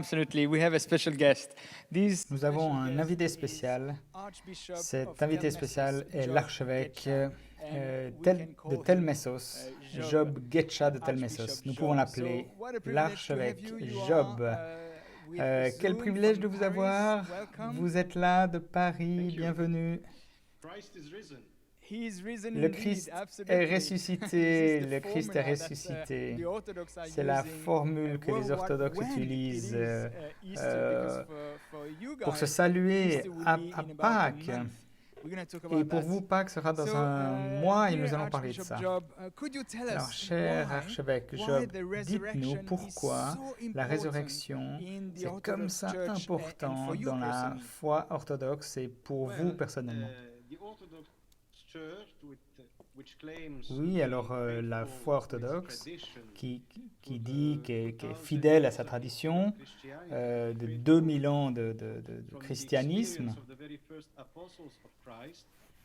Absolutely, we have a special guest. Nous avons un invité spécial. Cet invité spécial est l'archevêque de Tel Messos, Job Getcha de Tel Messos. Nous pouvons l'appeler l'archevêque Job. Quel privilège de vous avoir. Vous êtes là de Paris, bienvenue. Le Christ est ressuscité, le Christ est ressuscité. C'est la formule que les orthodoxes utilisent pour se saluer à Pâques. Et pour vous, Pâques sera dans un mois et nous allons parler de ça. Alors, cher archevêque Job, dites-nous pourquoi la résurrection, c'est comme ça important dans la foi orthodoxe et pour vous personnellement. Oui, alors la foi orthodoxe qui dit qu'elle est fidèle à sa tradition de 2000 ans de christianisme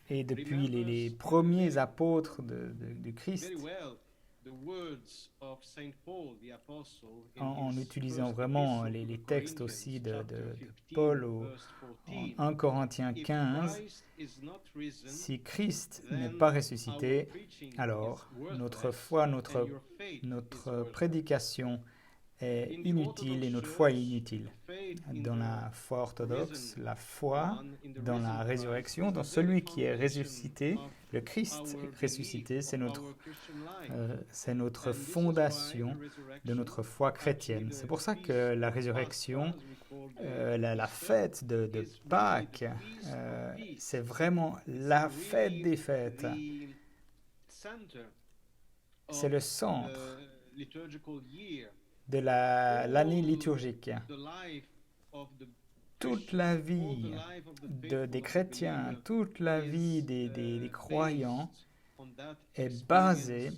et depuis les premiers apôtres du Christ, en utilisant vraiment les textes aussi de Paul en 1 Corinthiens 15, si Christ n'est pas ressuscité, alors notre foi, notre prédication est inutile et notre foi est inutile. Dans la foi orthodoxe, la foi dans la résurrection, dans celui qui est ressuscité, le Christ ressuscité, c'est notre fondation de notre foi chrétienne. C'est pour ça que la résurrection, la fête de Pâques, c'est vraiment la fête des fêtes. C'est le centre de l'année liturgique. Toute la vie des chrétiens, toute la vie des croyants est basée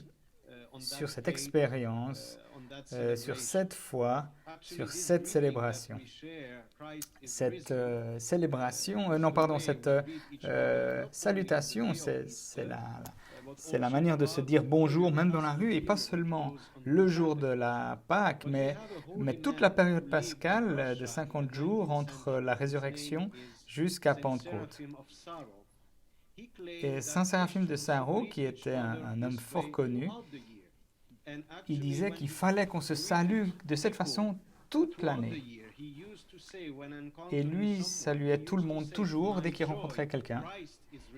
sur cette expérience, sur cette foi, sur cette célébration. Cette salutation, c'est la manière de se dire bonjour même dans la rue, et pas seulement le jour de la Pâque, mais toute la période pascale de 50 jours entre la résurrection jusqu'à Pentecôte. Et Saint Séraphime de Saint-Roch, qui était un homme fort connu, il disait qu'il fallait qu'on se salue de cette façon toute l'année. Et lui saluait tout le monde toujours dès qu'il rencontrait quelqu'un.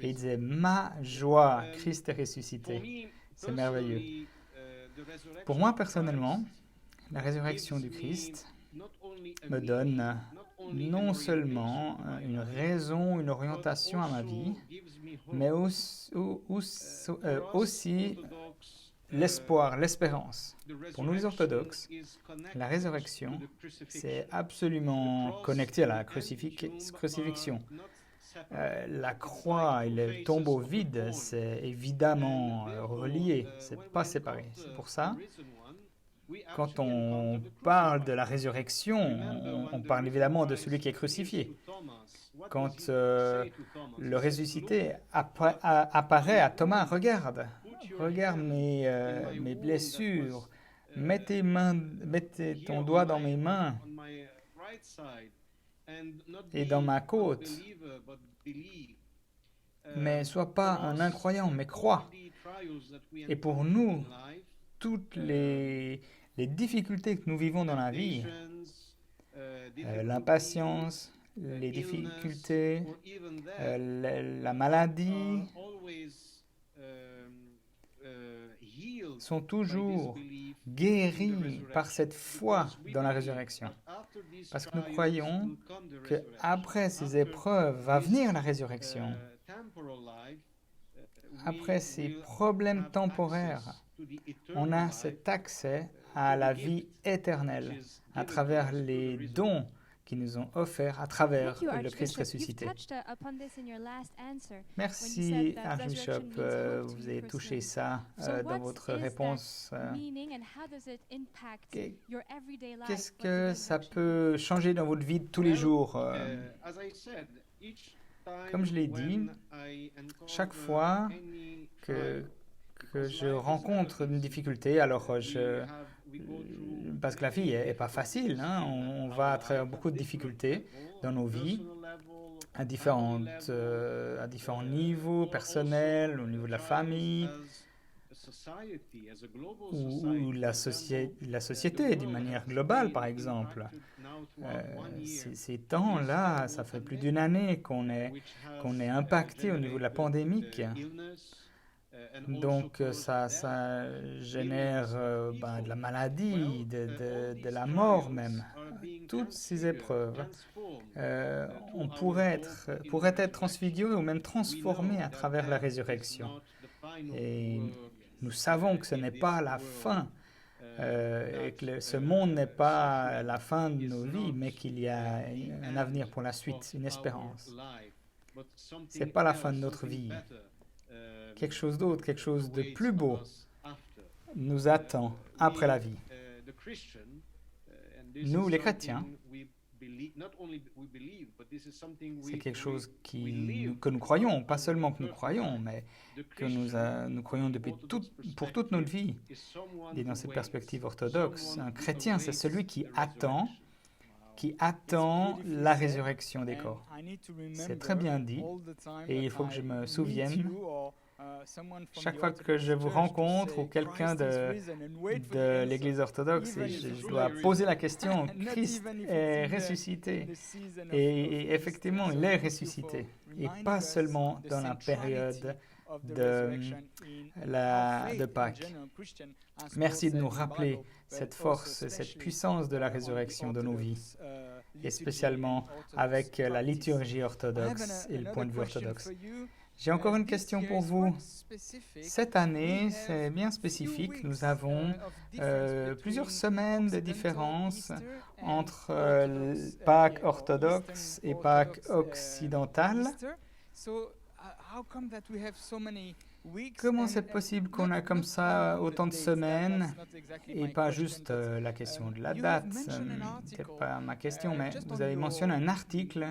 Et il disait « Ma joie, Christ est ressuscité ». C'est merveilleux. Pour moi, personnellement, la résurrection du Christ me donne non seulement une raison, une orientation à ma vie, mais aussi l'espoir, l'espérance. Pour nous les orthodoxes, la résurrection, c'est absolument connecté à la crucifixion. La croix et le tombeau vide, c'est évidemment relié, c'est pas séparé. C'est pour ça, quand on parle de la résurrection, on parle évidemment de celui qui est crucifié. Quand le ressuscité apparaît à Thomas, regarde mes blessures, mets ton doigt dans mes mains et dans ma côte. Mais sois pas un incroyant, mais crois. Et pour nous, toutes les difficultés que nous vivons dans la vie, l'impatience, les difficultés, la maladie, sont toujours guéris par cette foi dans la résurrection. Parce que nous croyons qu'après ces épreuves va venir la résurrection. Après ces problèmes temporaires, on a cet accès à la vie éternelle à travers les dons qui nous ont offerts à travers le Christ ressuscité. Merci, Archbishop, vous avez touché ça dans votre réponse. Qu'est-ce que ça peut changer dans votre vie de tous les jours? Comme je l'ai dit, chaque fois que je rencontre une difficulté, alors parce que la vie n'est pas facile, hein. On va à travers beaucoup de difficultés dans nos vies, à différents niveaux personnels, au niveau de la famille, ou la société d'une manière globale, par exemple. Ces temps-là, ça fait plus d'une année qu'on est impacté au niveau de la pandémie. Donc ça génère de la maladie, de la mort même. Toutes ces épreuves pourraient être transfigurées ou même transformées à travers la résurrection. Et nous savons que ce n'est pas la fin, et que ce monde n'est pas la fin de nos vies, mais qu'il y a un avenir pour la suite, une espérance. Ce n'est pas la fin de notre vie. Quelque chose d'autre, quelque chose de plus beau nous attend après la vie. Nous, les chrétiens, c'est quelque chose que nous croyons, pas seulement que nous croyons, mais que nous croyons pour toute notre vie. Et dans cette perspective orthodoxe, un chrétien, c'est celui qui attend la résurrection des corps. C'est très bien dit, et il faut que je me souvienne, chaque fois que je vous rencontre ou quelqu'un de l'Église orthodoxe, et je dois poser la question, Christ est ressuscité. Et effectivement, il est ressuscité. Et pas seulement dans la période de Pâques. Merci de nous rappeler cette force, cette puissance de la résurrection de nos vies, et spécialement avec la liturgie orthodoxe et le point de vue orthodoxe. J'ai encore une question pour vous. Cette année, c'est bien spécifique. Nous avons plusieurs semaines de différence entre Pâques orthodoxe et Pâques occidentale. Comment c'est possible qu'on a comme ça autant de semaines et pas juste la question de la date? Ce n'était pas ma question, mais vous avez mentionné un article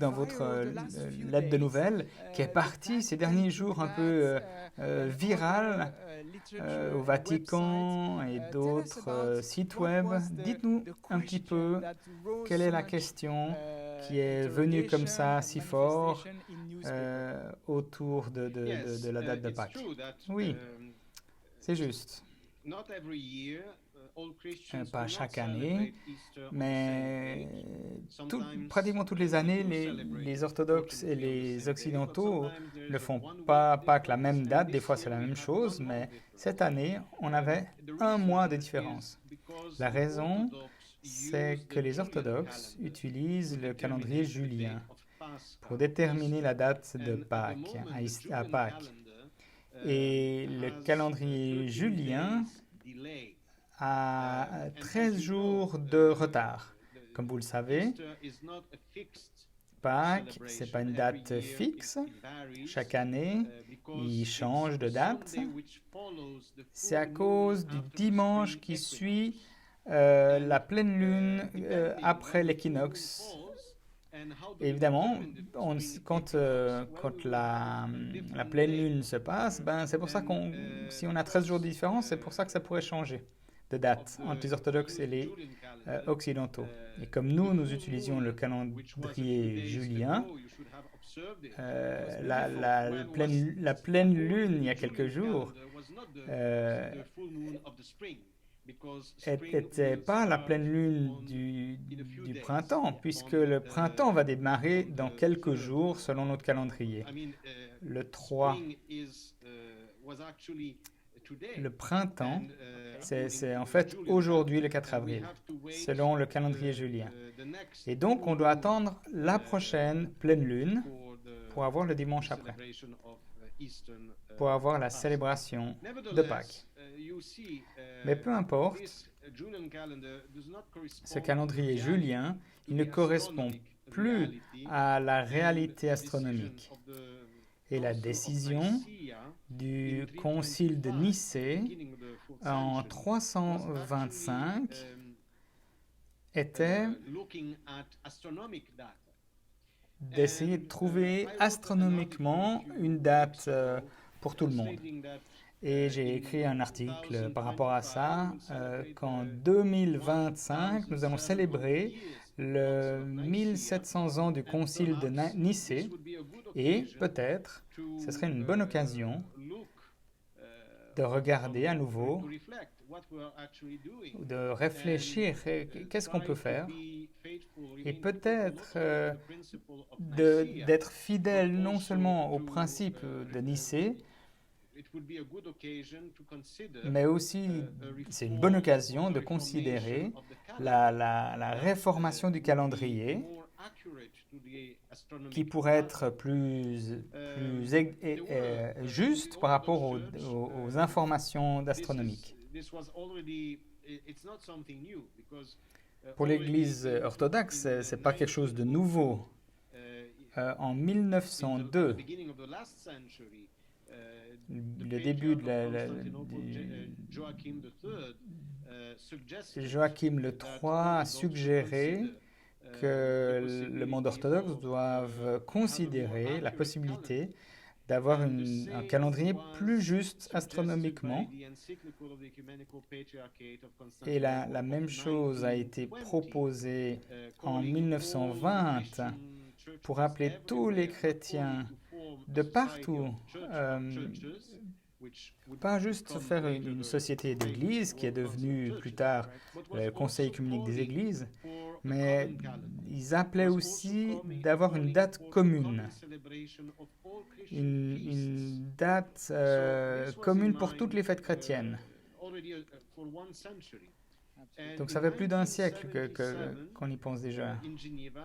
dans votre lettre de nouvelles qui est parti ces derniers jours un peu viral au Vatican et d'autres sites web. Dites-nous un petit peu quelle est la question qui est venue comme ça si fort autour de la date de Pâques. Oui, c'est juste. Pas chaque année, mais pratiquement toutes les années, les orthodoxes et les occidentaux ne font pas Pâques la même date. Des fois, c'est la même chose, mais cette année, on avait un mois de différence. La raison, c'est que les orthodoxes utilisent le calendrier julien pour déterminer la date de Pâques, à Pâques. Et le calendrier julien a 13 jours de retard. Comme vous le savez, Pâques, ce n'est pas une date fixe. Chaque année, il change de date. C'est à cause du dimanche qui suit la pleine lune après l'équinoxe. Évidemment, quand la pleine lune se passe, c'est pour ça si on a 13 jours de différence, c'est pour ça que ça pourrait changer de date entre les orthodoxes et les occidentaux. Et comme nous utilisions le calendrier julien, la pleine lune, il y a quelques jours, n'était pas la pleine lune du printemps, puisque le printemps va démarrer dans quelques jours selon notre calendrier. Le 3. Le printemps, c'est en fait aujourd'hui le 4 avril, selon le calendrier julien. Et donc, on doit attendre la prochaine pleine lune pour avoir le dimanche après, pour avoir la célébration de Pâques. Mais peu importe, ce calendrier julien, il ne correspond plus à la réalité astronomique. Et la décision du concile de Nicée en 325 était d'essayer de trouver astronomiquement une date pour tout le monde. Et j'ai écrit un article par rapport à ça, qu'en 2025, nous allons célébrer le 1700 ans du concile de Nicée, et peut-être ce serait une bonne occasion de regarder à nouveau, de réfléchir, qu'est-ce qu'on peut faire, et peut-être d'être fidèle non seulement au principe de Nicée, mais aussi c'est une bonne occasion de considérer la réformation du calendrier qui pourrait être plus juste par rapport aux informations astronomiques. Pour l'Église orthodoxe, ce n'est pas quelque chose de nouveau. En 1902, le début de Joachim III a suggéré que le monde orthodoxe doive considérer la possibilité d'avoir un calendrier plus juste astronomiquement. Et la même chose a été proposée en 1920 pour appeler tous les chrétiens de partout, pas juste faire une société d'églises qui est devenue plus tard le Conseil œcuménique des églises, mais ils appelaient aussi d'avoir une date commune, une date commune pour toutes les fêtes chrétiennes. Donc ça fait plus d'un siècle qu'on y pense déjà.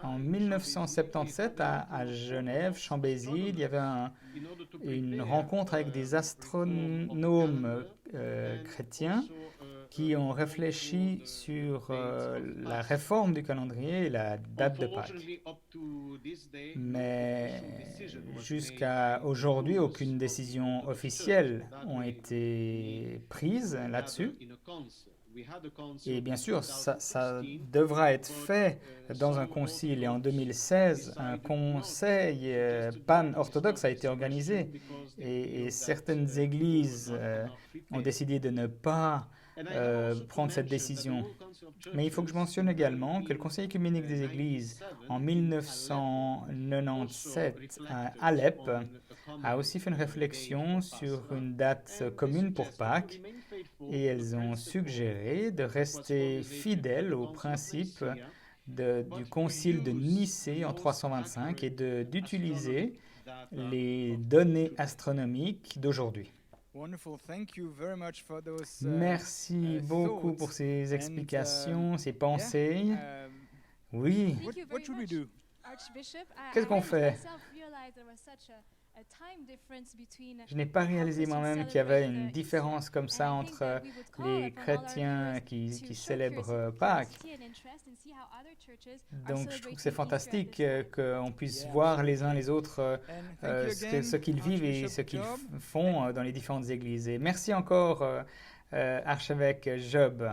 En 1977, à Genève, Chambézy, il y avait une rencontre avec des astronomes chrétiens qui ont réfléchi sur la réforme du calendrier et la date de Pâques. Mais jusqu'à aujourd'hui, aucune décision officielle n'a été prise là-dessus. Et bien sûr, ça devra être fait dans un concile. Et en 2016, un conseil pan-orthodoxe a été organisé. Et certaines églises ont décidé de ne pas prendre cette décision. Mais il faut que je mentionne également que le Conseil œcuménique des Églises, en 1997, à Alep, a aussi fait une réflexion sur une date commune pour Pâques, et elles ont suggéré de rester fidèles au principe du concile de Nicée en 325 et d'utiliser les données astronomiques d'aujourd'hui. Merci beaucoup pour ces explications, ces pensées. Oui. Qu'est-ce qu'on fait? Je n'ai pas réalisé moi-même qu'il y avait une différence comme ça entre les chrétiens qui célèbrent Pâques. Donc je trouve que c'est fantastique qu'on puisse voir les uns les autres ce qu'ils vivent et ce qu'ils font dans les différentes églises. Et merci encore, archevêque Job.